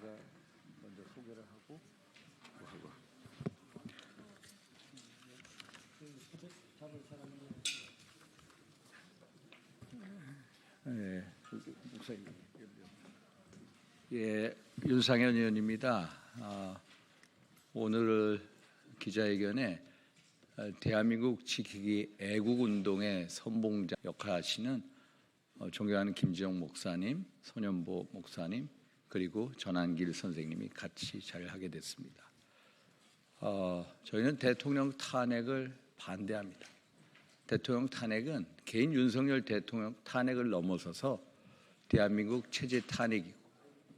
제가 먼저 소개를 하고 네, 목사님. 예, 윤상현 의원입니다. 오늘 기자회견에 대한민국 지키기 애국운동의 선봉자 역할을 하시는 존경하는 김지영 목사님, 손현보 목사님, 그리고 전한길 선생님이 같이 자리하게 됐습니다. 저희는 대통령 탄핵을 반대합니다. 대통령 탄핵은 개인 윤석열 대통령 탄핵을 넘어서서 대한민국 체제 탄핵이고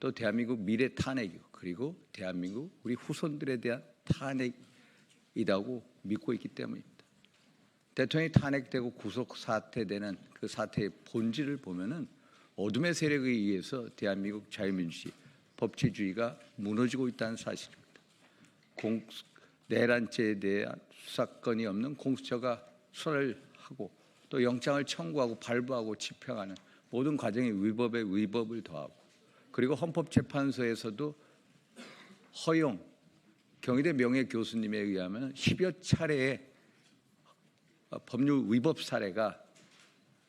또 대한민국 미래 탄핵이고 그리고 대한민국 우리 후손들에 대한 탄핵이라고 믿고 있기 때문입니다. 대통령이 탄핵되고 구속 사퇴되는 그 사태의 본질을 보면은 어둠의 세력에 의해서 대한민국 자유민주주의, 법치주의가 무너지고 있다는 사실입니다. 내란죄에 대한 수사권이 없는 공수처가 수사를 하고 또 영장을 청구하고 발부하고 집행하는 모든 과정의 위법에 위법을 더하고 그리고 헌법재판소에서도 허용, 경희대 명예 교수님에 의하면 10여 차례의 법률 위법 사례가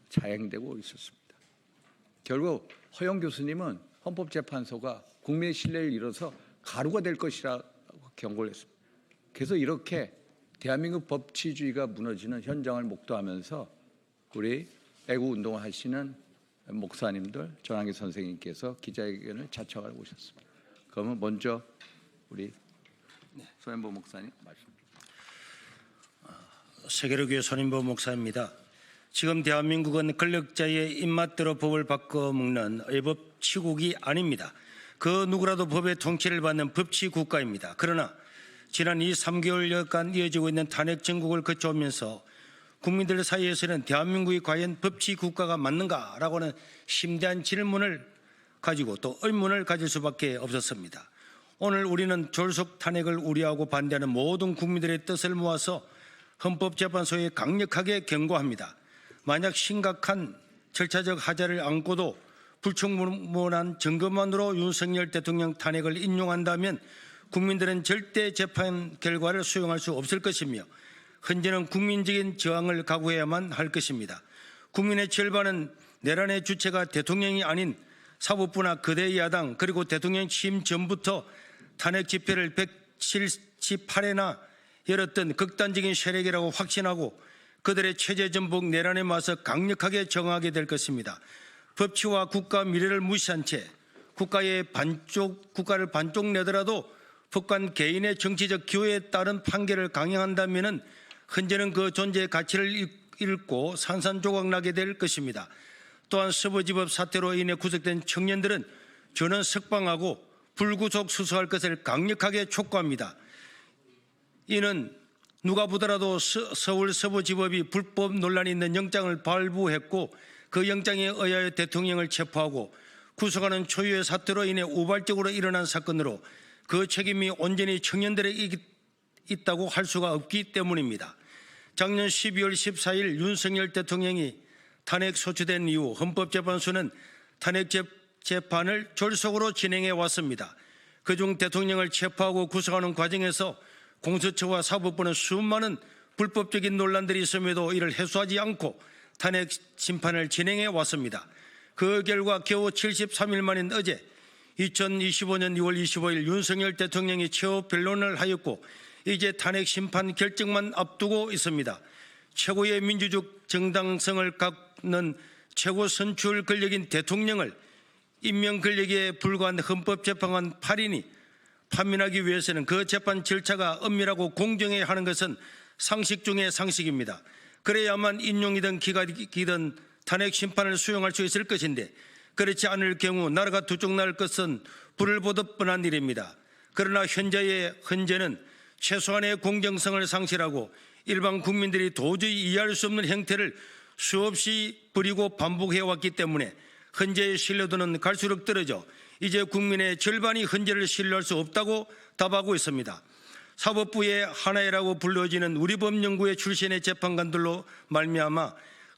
자행되고 있었습니다. 결국 허영 교수님은 헌법재판소가 국민의 신뢰를 잃어서 가루가 될 것이라고 경고를 했습니다. 그래서 이렇게 대한민국 법치주의가 무너지는 현장을 목도하면서 우리 애국운동을 하시는 목사님들, 전한길 선생님께서 기자회견을 자청하고 오셨습니다. 그러면 먼저 우리 손현보 목사님 말씀. 세계로교회 손현보 목사입니다. 지금 대한민국은 권력자의 입맛대로 법을 바꿔먹는 의법 치국이 아닙니다. 그 누구라도 법의 통치를 받는 법치 국가입니다. 그러나 지난 3개월여간 이어지고 있는 탄핵 정국을 거쳐오면서 국민들 사이에서는 대한민국이 과연 법치 국가가 맞는가라고 하는 심대한 질문을 가지고 또 의문을 가질 수밖에 없었습니다. 오늘 우리는 졸속 탄핵을 우려하고 반대하는 모든 국민들의 뜻을 모아서 헌법재판소에 강력하게 경고합니다. 만약 심각한 절차적 하자를 안고도 불충분한 증거만으로 윤석열 대통령 탄핵을 인용한다면 국민들은 절대 재판 결과를 수용할 수 없을 것이며 현재는 국민적인 저항을 각오해야만 할 것입니다. 국민의 절반은 내란의 주체가 대통령이 아닌 사법부나 거대 야당 그리고 대통령 취임 전부터 탄핵 집회를 178회나 열었던 극단적인 세력이라고 확신하고 그들의 체제 전복 내란에 맞서 강력하게 저항하게 될 것입니다. 법치와 국가 미래를 무시한 채 국가를 반쪽 내더라도 법관 개인의 정치적 기호에 따른 판결을 강행한다면 현재는 그 존재의 가치를 잃고 산산조각나게 될 것입니다. 또한 서부지법 사태로 인해 구속된 청년들은 전원 석방하고 불구속 수수할 것을 강력하게 촉구합니다. 이는 누가 보더라도 서울 서부지법이 불법 논란이 있는 영장을 발부했고 그 영장에 의하여 대통령을 체포하고 구속하는 초유의 사태로 인해 우발적으로 일어난 사건으로 그 책임이 온전히 청년들에게 있다고 할 수가 없기 때문입니다. 작년 12월 14일 윤석열 대통령이 탄핵 소추된 이후 헌법재판소는 탄핵 재판을 졸속으로 진행해 왔습니다. 그중 대통령을 체포하고 구속하는 과정에서 공수처와 사법부는 수많은 불법적인 논란들이 있음에도 이를 해소하지 않고 탄핵 심판을 진행해 왔습니다. 그 결과 겨우 73일 만인 어제 2025년 2월 25일 윤석열 대통령이 최후 변론을 하였고 이제 탄핵 심판 결정만 앞두고 있습니다. 최고의 민주적 정당성을 갖는 최고 선출 권력인 대통령을 임명 권력에 불과한 헌법재판관 8인이 파면하기 위해서는 그 재판 절차가 엄밀하고 공정해야 하는 것은 상식 중의 상식입니다. 그래야만 인용이든 기각이든 탄핵 심판을 수용할 수 있을 것인데 그렇지 않을 경우 나라가 두쪽 날 것은 불을 보듯 뻔한 일입니다. 그러나 현재는 최소한의 공정성을 상실하고 일반 국민들이 도저히 이해할 수 없는 형태를 수없이 부리고 반복해왔기 때문에 헌재의 신뢰도는 갈수록 떨어져 이제 국민의 절반이 헌재를 신뢰할 수 없다고 답하고 있습니다. 사법부의 하나회라고 불려지는 우리법연구회 출신의 재판관들로 말미암아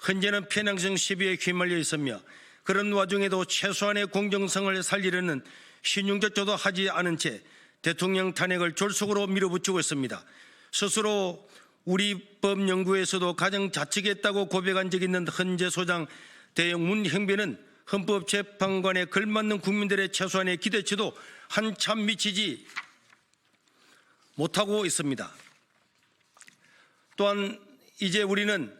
헌재는 편향성 시비에 휘말려 있으며 그런 와중에도 최소한의 공정성을 살리려는 신용조차도 하지 않은 채 대통령 탄핵을 졸속으로 밀어붙이고 있습니다. 스스로 우리 법연구에서도 가장 자책했다고 고백한 적이 있는 헌재 소장 대형 문형배는 헌법재판관에 걸맞는 국민들의 최소한의 기대치도 한참 미치지 못하고 있습니다. 또한 이제 우리는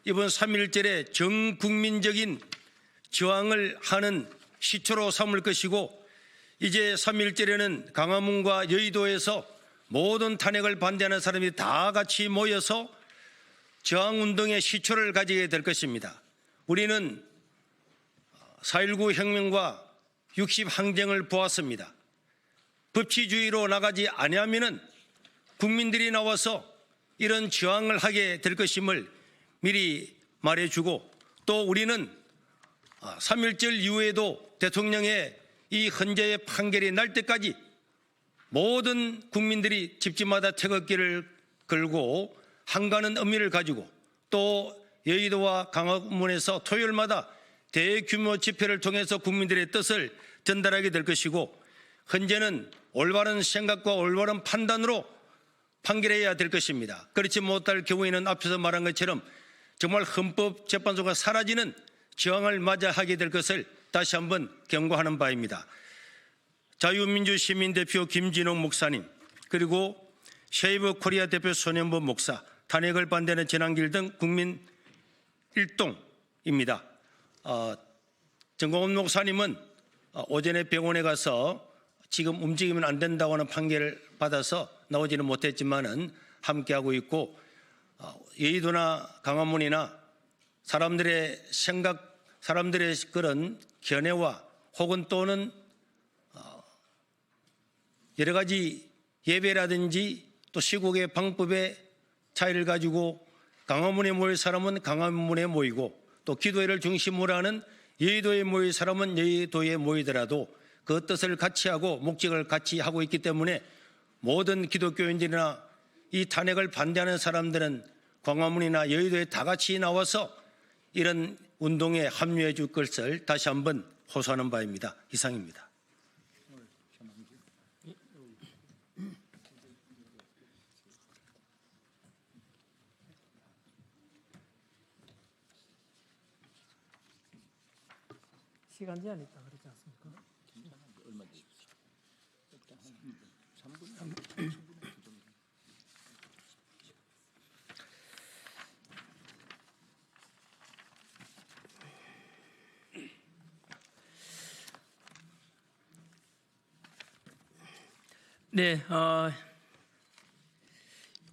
이번 3.1절에 전국민적인 저항을 하는 시초로 삼을 것이고, 이제 3.1절에는 광화문과 여의도에서 모든 탄핵을 반대하는 사람이 다 같이 모여서 저항운동의 시초를 가지게 될 것입니다. 우리는 4.19 혁명과 60 항쟁을 보았습니다. 법치주의로 나가지 아니하면은 국민들이 나와서 이런 저항을 하게 될 것임을 미리 말해주고, 또 우리는 3.1절 이후에도 대통령의 이 헌재의 판결이 날 때까지 모든 국민들이 집집마다 태극기를 걸고 한가는 의미를 가지고, 또 여의도와 광화문에서 토요일마다 대규모 집회를 통해서 국민들의 뜻을 전달하게 될 것이고, 헌재는 올바른 생각과 올바른 판단으로 판결해야 될 것입니다. 그렇지 못할 경우에는 앞에서 말한 것처럼 정말 헌법재판소가 사라지는 저항을 맞이하게 될 것을 다시 한번 경고하는 바입니다. 자유민주시민대표 김진홍 목사님, 그리고 쉐이브 코리아 대표 손현보 목사, 탄핵을 반대하는 전환길 등 국민 일동입니다. 정광훈 목사님은 오전에 병원에 가서 지금 움직이면 안 된다고 하는 판결을 받아서 나오지는 못했지만은 함께하고 있고, 여의도나 광화문이나 사람들의 생각, 사람들의 그런 견해와 혹은 또는 여러 가지 예배라든지 또 시국의 방법의 차이를 가지고 광화문에 모일 사람은 광화문에 모이고, 또 기도회를 중심으로 하는 여의도에 모일 사람은 여의도에 모이더라도 그 뜻을 같이 하고 목적을 같이 하고 있기 때문에 모든 기독교인들이나 이 탄핵을 반대하는 사람들은 광화문이나 여의도에 다 같이 나와서 이런 운동에 합류해 줄 것을 다시 한번 호소하는 바입니다. 이상입니다. 시간 제한이 있다 그러지 않습니까? 네,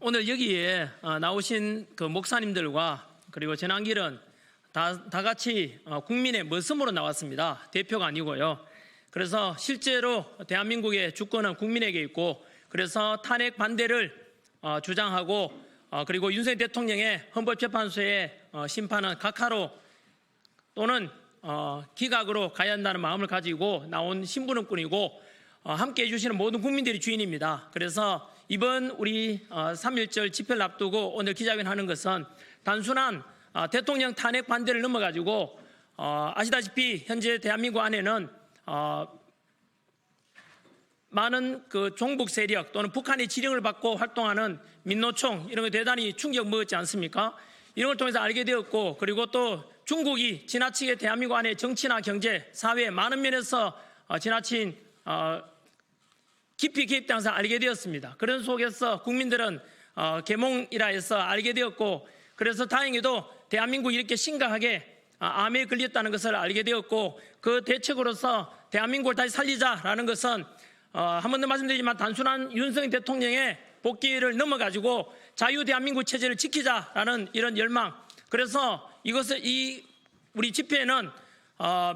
오늘 여기에 나오신 그 목사님들과 그리고 전환길은 다 같이 국민의 머슴으로 나왔습니다. 대표가 아니고요. 그래서 실제로 대한민국의 주권은 국민에게 있고, 그래서 탄핵 반대를 주장하고, 그리고 윤석열 대통령의 헌법재판소의 심판은 각하로 또는 기각으로 가야 한다는 마음을 가지고 나온 심부름꾼이고, 함께 해주시는 모든 국민들이 주인입니다. 그래서 이번 우리 3.1절 집회를 앞두고 오늘 기자회견 하는 것은 단순한 대통령 탄핵 반대를 넘어가지고 아시다시피 현재 대한민국 안에는 많은 그 종북 세력 또는 북한의 지령을 받고 활동하는 민노총 이런 거 대단히 충격 먹었지 않습니까? 이런 걸 통해서 알게 되었고, 그리고 또 중국이 지나치게 대한민국 안에 정치나 경제, 사회 많은 면에서 지나친 깊이 개입되면서 알게 되었습니다. 그런 속에서 국민들은 계몽이라 해서 알게 되었고, 그래서 다행히도 대한민국이 이렇게 심각하게 암에 걸렸다는 것을 알게 되었고, 그 대책으로서 대한민국을 다시 살리자라는 것은 한 번 더 말씀드리지만 단순한 윤석열 대통령의 복귀를 넘어가지고 자유 대한민국 체제를 지키자라는 이런 열망. 그래서 우리 집회는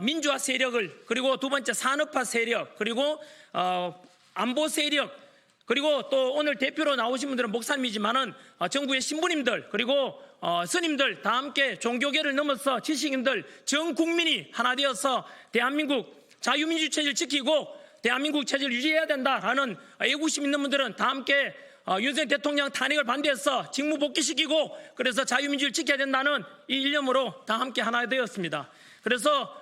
민주화 세력을, 그리고 두 번째 산업화 세력, 그리고 안보 세력, 그리고 또 오늘 대표로 나오신 분들은 목사님이지만은 정부의 신부님들, 그리고 스님들 다 함께 종교계를 넘어서 지식인들 전 국민이 하나 되어서 대한민국 자유민주 체제를 지키고 대한민국 체제를 유지해야 된다라는 애국심 있는 분들은 다 함께 윤석열 대통령 탄핵을 반대해서 직무 복귀시키고 그래서 자유민주를 지켜야 된다는 이 일념으로 다 함께 하나 되었습니다. 그래서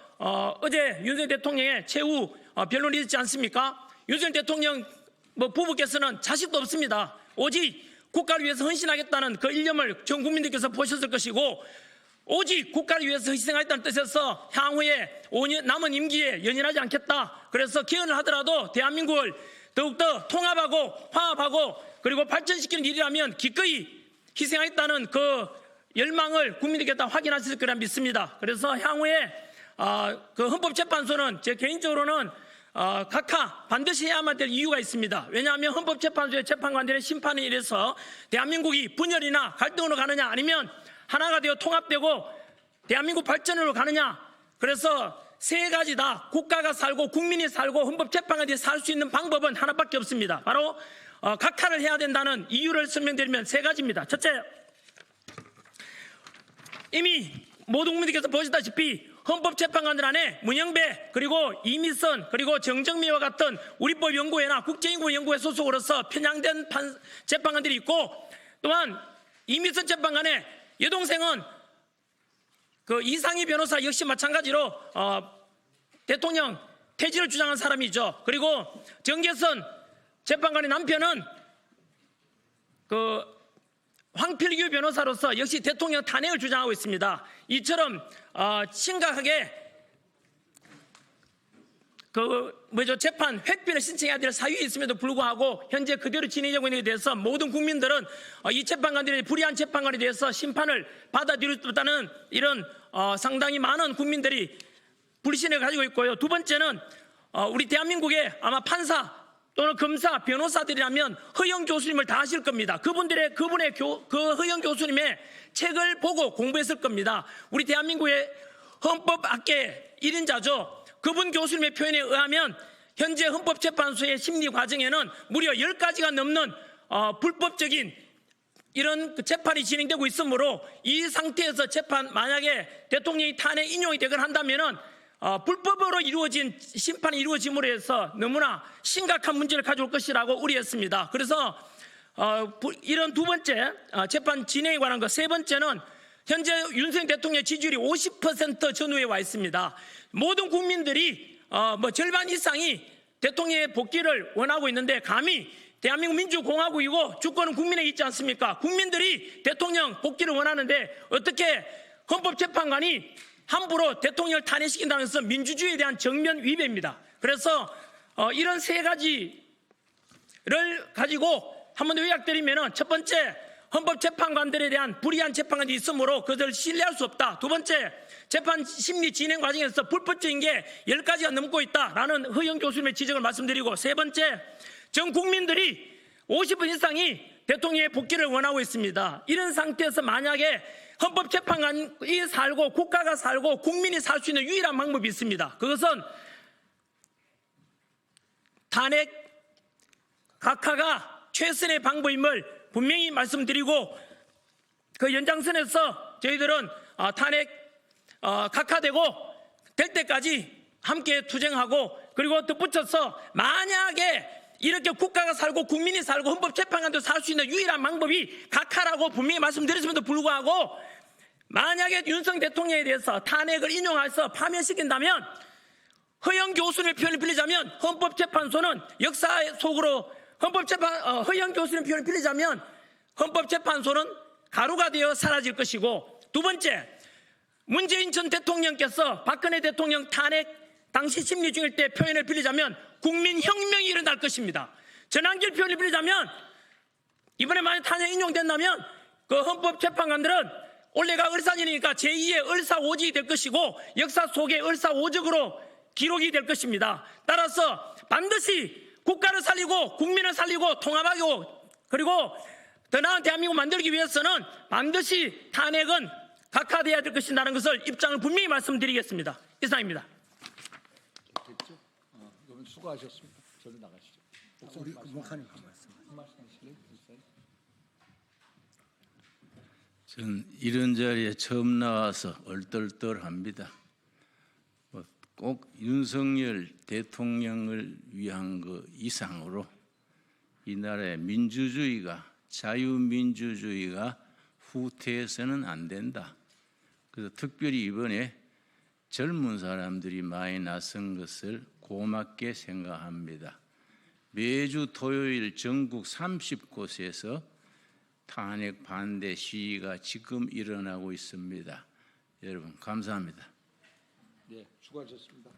어제 윤석열 대통령의 최후 변론이 있지 않습니까? 윤석열 대통령 부부께서는 자식도 없습니다. 오직 국가를 위해서 헌신하겠다는 그 일념을 전 국민들께서 보셨을 것이고 오직 국가를 위해서 희생하겠다는 뜻에서 향후에 5년 남은 임기에 연연하지 않겠다. 그래서 개헌을 하더라도 대한민국을 더욱더 통합하고 화합하고 그리고 발전시키는 일이라면 기꺼이 희생하겠다는 그 열망을 국민들께 다 확인하실 거라 믿습니다. 그래서 향후에 그 헌법재판소는 제 개인적으로는 각하 반드시 해야만 될 이유가 있습니다. 왜냐하면 헌법재판소의 재판관들의 심판에 의해서 대한민국이 분열이나 갈등으로 가느냐 아니면 하나가 되어 통합되고 대한민국 발전으로 가느냐. 그래서 세 가지 다 국가가 살고 국민이 살고 헌법재판관들이 살 수 있는 방법은 하나밖에 없습니다. 바로 각하를 해야 된다는 이유를 설명드리면 세 가지입니다. 첫째, 이미 모든 국민들께서 보시다시피 헌법재판관들 안에 문영배 그리고 이미선 그리고 정정미와 같은 우리법연구회나 국제인권연구회 소속으로서 편향된 재판관들이 있고 또한 이미선 재판관의 여동생은 그 이상희 변호사 역시 마찬가지로 대통령 퇴진을 주장한 사람이죠. 그리고 정계선 재판관의 남편은 그 황필규 변호사로서 역시 대통령 탄핵을 주장하고 있습니다. 이처럼 심각하게 재판 회피를 신청해야 될 사유에 있음에도 불구하고 현재 그대로 진행되고 있는 데 대해서 모든 국민들은 이 재판관들의 불의한 재판관에 대해서 심판을 받아들일 수 없다는 이런 상당히 많은 국민들이 불신을 가지고 있고요. 두 번째는 우리 대한민국의 아마 판사 또는 검사, 변호사들이라면 허영 교수님을 다 아실 겁니다. 그분의 그 허영 교수님의 책을 보고 공부했을 겁니다. 우리 대한민국의 헌법학계 1인자죠. 그분 교수님의 표현에 의하면 현재 헌법재판소의 심리 과정에는 무려 10가지가 넘는 불법적인 이런 재판이 진행되고 있으므로 이 상태에서 재판 만약에 대통령이 탄핵 인용이 되거나 한다면은 불법으로 이루어진 심판이 이루어짐으로 해서 너무나 심각한 문제를 가져올 것이라고 우려했습니다. 그래서 이런 두 번째 재판 진행에 관한 것, 세 번째는 현재 윤석열 대통령 지지율이 50% 전후에 와 있습니다. 모든 국민들이 절반 이상이 대통령의 복귀를 원하고 있는데 감히 대한민국 민주공화국이고 주권은 국민에 있지 않습니까? 국민들이 대통령 복귀를 원하는데 어떻게 헌법재판관이 함부로 대통령을 탄핵시킨다는 것은 민주주의에 대한 정면 위배입니다. 그래서 이런 세 가지를 가지고 한 번 더 요약드리면 첫 번째, 헌법재판관들에 대한 불의한 재판관이 있으므로 그들을 신뢰할 수 없다. 두 번째, 재판 심리 진행 과정에서 불법적인 게 10가지가 넘고 있다라는 허영 교수님의 지적을 말씀드리고, 세 번째, 전 국민들이 50% 이상이 대통령의 복귀를 원하고 있습니다. 이런 상태에서 만약에 헌법재판관이 살고 국가가 살고 국민이 살 수 있는 유일한 방법이 있습니다. 그것은 탄핵 각하가 최선의 방법임을 분명히 말씀드리고, 그 연장선에서 저희들은 탄핵 각하되고 될 때까지 함께 투쟁하고, 그리고 덧붙여서 만약에 이렇게 국가가 살고 국민이 살고 헌법재판관도 살 수 있는 유일한 방법이 각하라고 분명히 말씀드렸음에도 불구하고 만약에 윤석열 대통령에 대해서 탄핵을 인용해서 파면시킨다면, 허영 교수님의 표현을 빌리자면 헌법재판소는 역사 속으로 허영 교수님의 표현을 빌리자면 헌법재판소는 가루가 되어 사라질 것이고, 두 번째, 문재인 전 대통령께서 박근혜 대통령 탄핵 당시 심리 중일 때 표현을 빌리자면 국민혁명이 일어날 것입니다. 전한길 표현을 빌리자면 이번에 만약 탄핵 인용된다면 그 헌법재판관들은 올해가 을사년이니까 제2의 을사오직이 될 것이고 역사 속에 을사오적으로 기록이 될 것입니다. 따라서 반드시 국가를 살리고 국민을 살리고 통합하고 그리고 더 나은 대한민국 만들기 위해서는 반드시 탄핵은 각하돼야 될 것이라는 것을 입장을 분명히 말씀드리겠습니다. 이상입니다. 됐죠? 그러면 수고하셨습니다. 저도 나가시죠. 우리 목사님 말씀하실래요? 전 이런 자리에 처음 나와서 얼떨떨합니다. 꼭 윤석열 대통령을 위한 것 이상으로 이 나라의 민주주의가 자유민주주의가 후퇴해서는 안 된다. 그래서 특별히 이번에 젊은 사람들이 많이 나선 것을 고맙게 생각합니다. 매주 토요일 전국 30곳에서 탄핵 반대 시위가 지금 일어나고 있습니다. 여러분 감사합니다. 네, 수고하셨습니다.